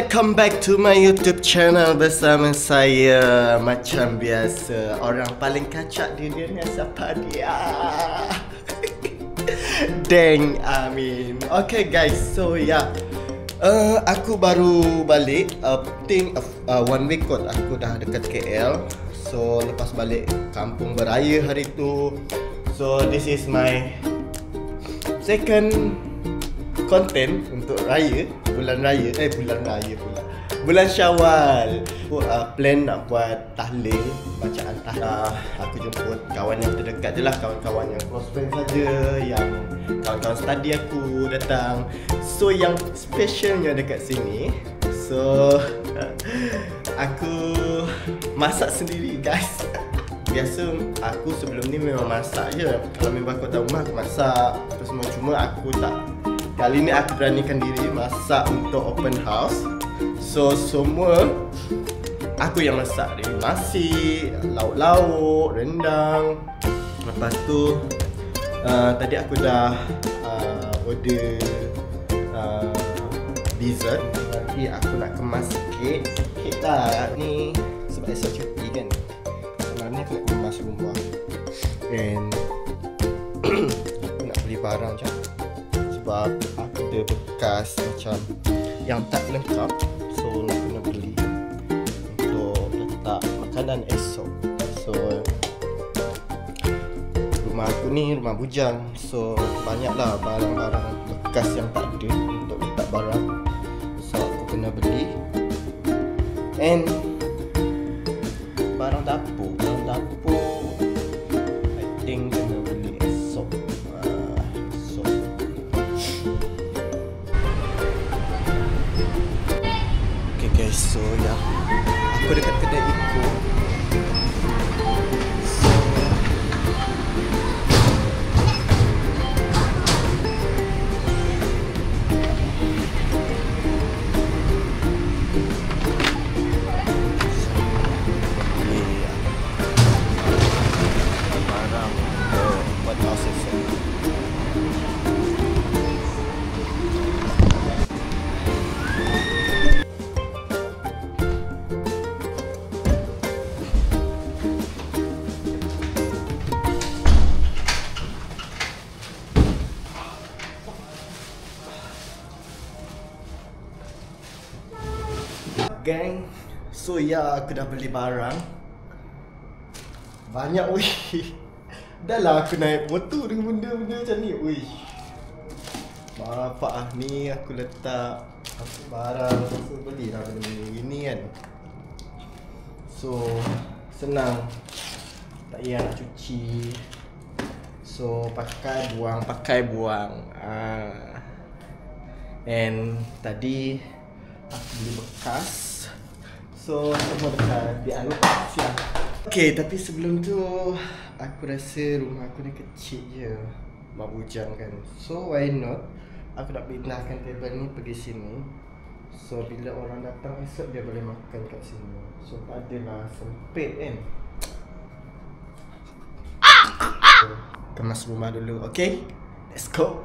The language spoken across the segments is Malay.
Welcome back to my YouTube channel bersama saya. Macam biasa, orang paling kacak di dunia siapa dia? Deng Amin. Okay guys, so yeah, aku baru balik. Think 1 week kot aku dah dekat KL. So lepas balik kampung beraya hari tu. So this is my second content untuk raya, bulan Syawal. Aku plan nak buat tahlil, bacaan tahlil. Aku jemput kawan yang terdekat je lah, kawan-kawan yang close friend saja, yang kawan-kawan study aku datang. So yang specialnya dekat sini, so aku masak sendiri guys. Biasa aku sebelum ni memang masak je. Kalau memang aku tahu rumah aku masak apa semua. Cuma aku tak, kali ni aku beranikan diri masak untuk open house. So semua aku yang masak. Dari nasi, lauk-lauk, rendang. Lepas tu tadi aku dah order dessert. Nanti aku nak kemas sikit lah. Ni sebab esok cuti kan. Sebenarnya aku nak kemas rumah. And aku nak beli barang macam, sebab aku ada bekas macam yang tak lengkap. So nak kena beli untuk letak makanan esok. So rumah aku ni rumah bujang. So banyaklah barang-barang bekas yang tak ada untuk letak barang. So aku kena beli. And barang dapur I think kena beli esok. Okay guys, so ya, aku dekat kedai Iko. Gang, so ya, aku dah beli barang banyak weh. Dah lah aku naik motor dengan benda-benda macam ni weh. Bapak ni aku letak barang. So beli lah benda-benda gini kan. So senang, tak payah nak cuci. So pakai buang. And tadi aku beli bekas. So semua dekat di siang. Okay, tapi sebelum tu aku rasa rumah aku ni kecil je, rumah bujang kan. So why not aku nak pindahkan table ni pergi sini. So bila orang datang esok dia boleh makan kat sini. So tak adalah sempit kan. So, kemas rumah dulu, okay? Let's go.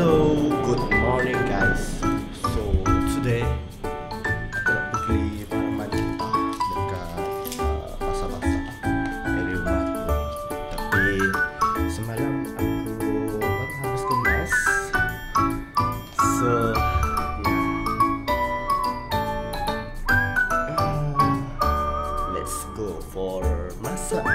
Hello, good morning guys. So today aku nak pergi barang majentah dekat pasar-pasar dari rumah aku. Tapi semalam aku baru habis kemas. So let's go for masak.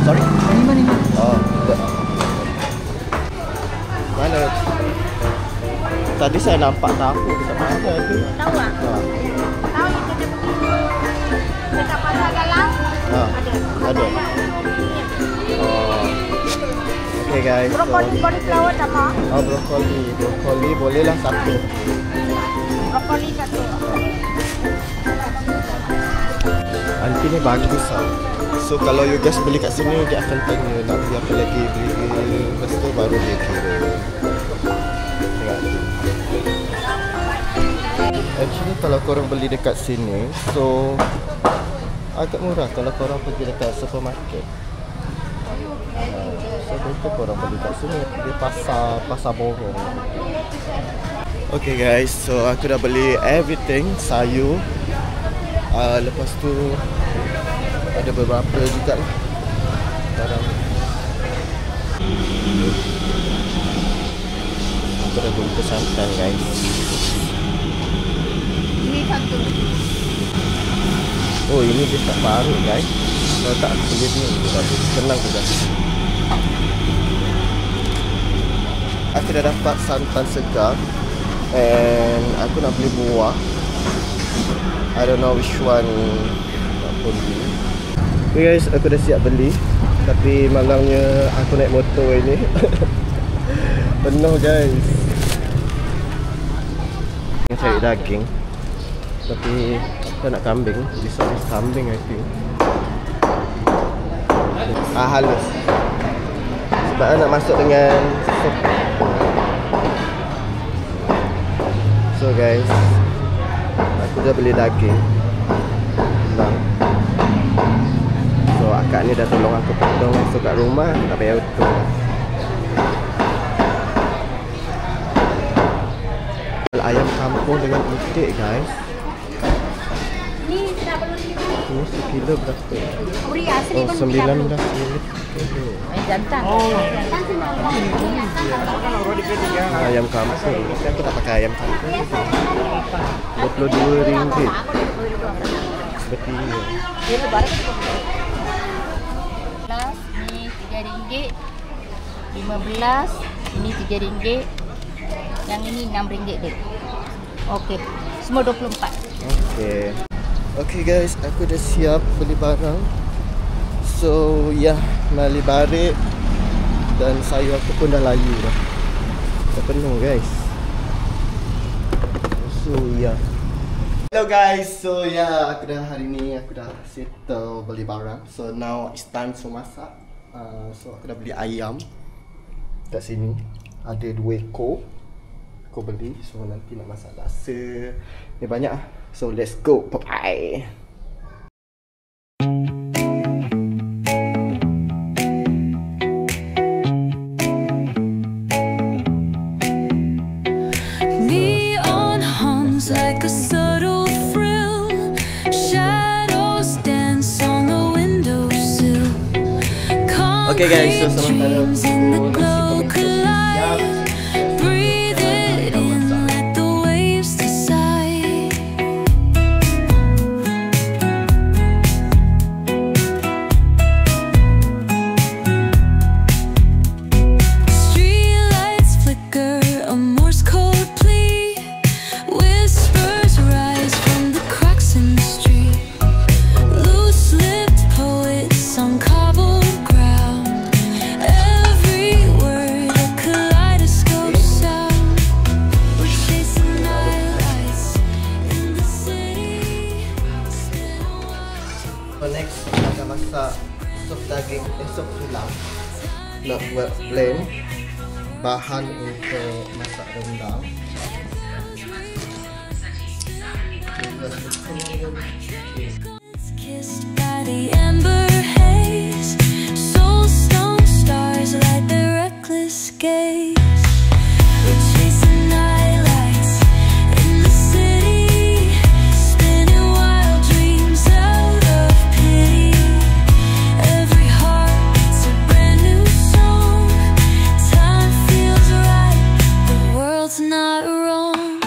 Sorry? 5. Oh, enggak. Mana? Tadi saya nampak tahu dekat mana tu. Tahu tak? Tahu yang kita pergi dekat pasar Galang? Ada. Oh. Okay guys. Brokoli, cauliflower sama. Oh, brokoli bolehlah satu. Brokoli satu. Aunty ni bagus lah. So kalau you guys beli kat sini, dia akan tanya nak beli apa lagi, beli. Lepas tu baru dia kira. Tengok tu. Actually kalau korang beli dekat sini, so agak murah kalau korang pergi dekat supermarket. So betul korang beli kat sini, di pasar borong. Okay guys, so aku dah beli everything, sayur. Lepas tu ada beberapa juga lah barang. Aku dah beli santan guys. Ini satu. Oh, ini dia tak baru guys. Kalau tak aku beli ni tadi. Senang juga. Aku dah dapat santan segar. And aku nak beli buah. I don't know which one nak beli. Okay guys, aku dah siap beli. Tapi malangnya aku naik motor ini penuh guys. Aku cari daging. Tapi aku nak kambing. This one is kambing I think. Halus. Sebab nak masuk dengan sup. So guys, aku dah beli daging. Nah. So akak ni dah tolong aku potong masuk kat rumah, tak payah utuh. Ayam kampung dengan itik guys. Ni tak perlu ni. Ini sekilo berapa? Uri asli Oh, pun 19 tidak. ringgit. Jantan. Jantan semua. Ayam kampung. Tapi aku tak pakai ayam kampung. 22 ringgit. Seperti ini. Dia lebar. Ni 3 ringgit. 15. Ini 3 ringgit. Yang ini 6 ringgit dek. Okey. Semua 24. Okay. Okay guys, aku dah siap beli barang. So yeah, balik balik. Dan sayur aku pun dah layu dah. Dah penuh guys. So yeah. Hello guys, so yeah, aku dah hari ni aku dah settle beli barang. So now it's time to masak. So aku dah beli ayam kat sini. Ada 2 ekor. Aku beli, so nanti nak masak laksa. Ni banyak lah. So let's go, bye-bye. Neon hums like a subtle thrill. Shadows dance on the windowsill. Okay guys, so sementara Dreams in the glow collide. Breathe it in, let the waves decide. Streetlights flicker, a Morse code plea. Whispers rise from the cracks in the street. Loose-lipped poets on cobbled ground. Every word a kaleidoscope sound. We're chasing night lights in the city. Spin a while. So next, kita akan masak sup daging, sup tulang. Nak buat blend bahan untuk masak rendang. Kissed by the amber haze. Soulstone stars light their reckless gaze. We're chasing night lights in the city. Spinning wild dreams out of pity. Every heart beats a brand new song. Time feels right, the world's not wrong.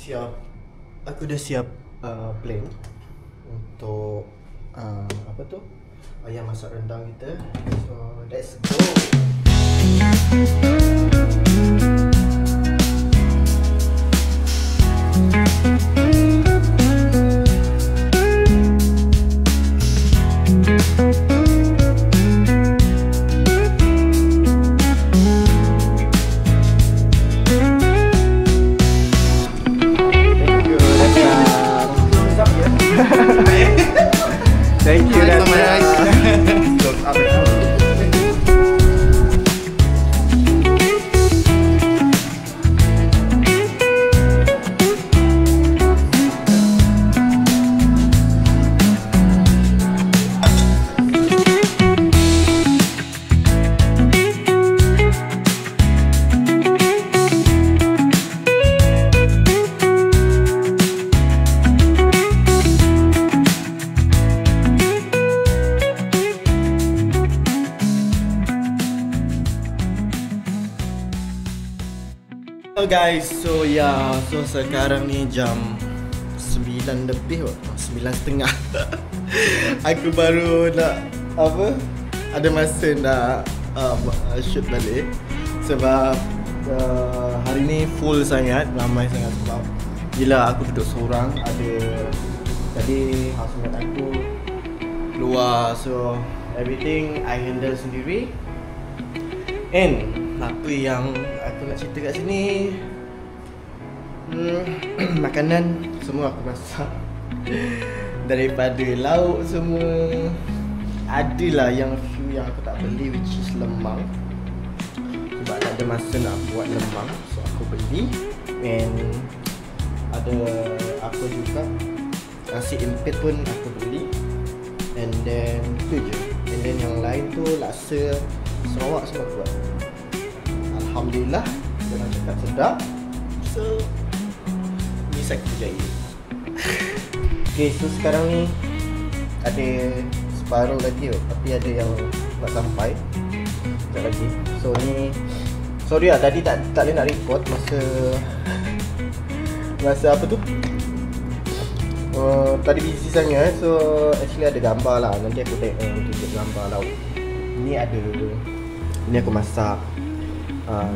Aku dah siap plan untuk apa tu? Ayam masak rendang kita. So let's go. Thank you so much. Hello guys, so sekarang ni jam 9 lebih, 9.30. Aku baru nak ada masa nak shoot balik. Sebab hari ni full sangat, ramai sangat. Sebab gila aku duduk seorang. Tadi housemate aku keluar, so everything I handle sendiri. And apa yang aku nak cerita kat sini, makanan semua aku masak. Daripada lauk semua, adalah yang few yang aku tak beli, which is lemang. Sebab tak ada masa nak buat lemang, so aku beli. And ada apa juga, nasi impit pun aku beli. And then tu je. And then yang lain tu laksa Sarawak semua aku buat. Alhamdulillah, orang cakap sedap. So ni saya kerjai. Okay, so sekarang ni ada separuh lagi tapi ada yang nak sampai sekejap lagi. So ni, sorry lah tadi tak boleh nak record masa apa tu, tadi busy sangat. So actually ada gambar lah, nanti aku tunjuk gambar lauk. Ni aku masak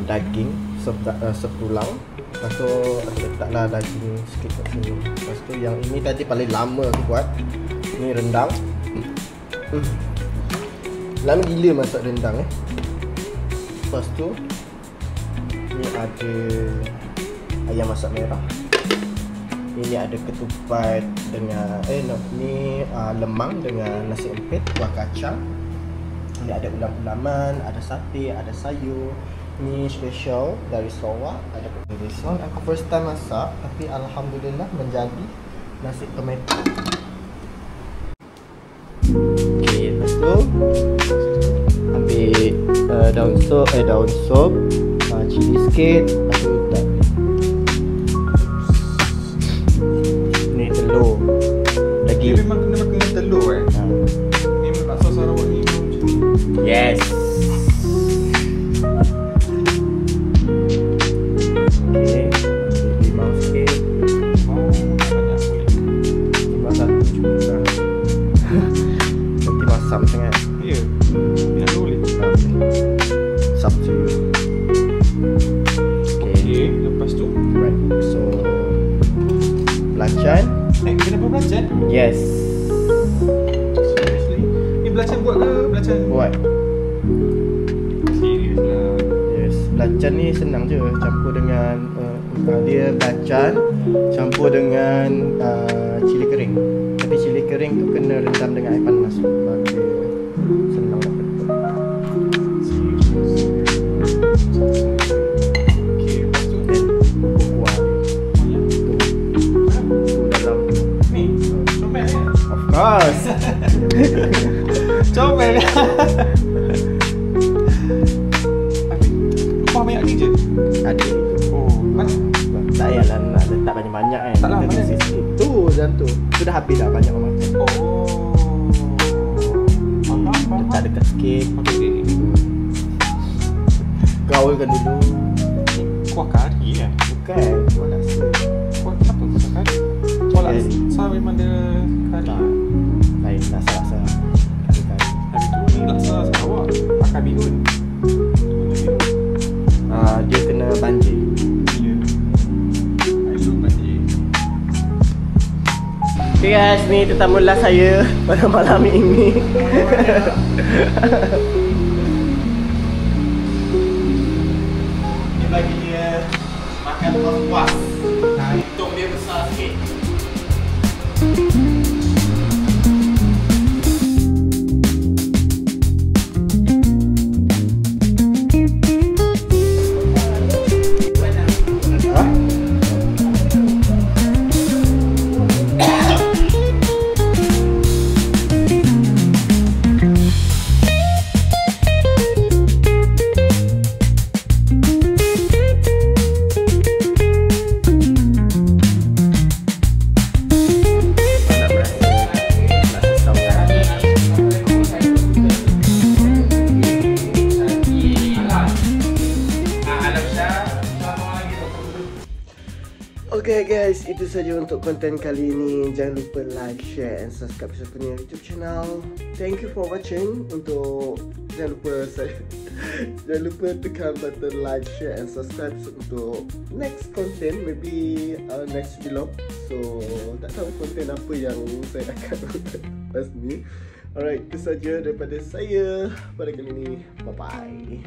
daging sop tulang. Lepas tu aku letaklah daging sikit kat sini. Lepas tu yang ini tadi paling lama aku buat. Ni rendang. Lama gila masak rendang Lepas tu ni ada ayam masak merah. Ini ada ketupat dengan ni lemang dengan nasi empit, kuah kacang. Ini ada ulam-ulaman, ada sate, ada sayur. Ni special dari Sarawak. Ada this one aku first time masak, tapi alhamdulillah menjadi nasi tomato. Okay, lepas tu ambil daun sop, cili sikit, lepas tu letak ni telur. Lagi Memang kena makan dengan telur Memang bakso Sarawak ni macam ni. yes. Okay, limau sikit. Tak banyak boleh. Limau satu cukup lah. Nanti masam sangat. Ya, banyak boleh. Sub to you. Okay, lepas tu Right, so belacan. kenapa belacan? Yes, Seriously? Ni belacan buat ke? Belacan buat. Serius lah. Yes, belacan ni senang je. Campur dengan dia belacan campur dengan cili kering. Tapi cili kering tu kena rendam dengan air panas bagi senang nak betul. Okay, lepas tu Dan kuah tu dalam tu. ni, comel ya? Of course. Comel ya? Kuah banyak ni je? Ada. Oh, mana? Tak payahlah nak letak banyak-banyak kan. Tak lah, Kita mana? kasi sikit. Tu dan tu. Tu dah habis dah banyak orang makan. Oh, faham. Letak dekat sikit. Okay. Gaulkan dulu. Kuah kari ya? Bukan, kuah laksa. Kuah memang dia kari. Tak. Lain rasa-rasa kari-kari. Tapi tu ni laksa Sarawak. Pakai bihun. Dia kena banjir. Ya. Air banjir. Okay guys, ni tetamu last saya pada malam ini. Ni bagi dia makan puas-puas. Hitung dia besar sikit. Okay guys, itu saja untuk konten kali ini. Jangan lupa like, share and subscribe saya punya YouTube channel. Thank you for watching. Jangan lupa tekan button like, share and subscribe untuk next content, maybe next vlog. So tak tahu konten apa yang saya akan buat lepas ni. Alright, itu saja daripada saya pada kali ini. Bye bye.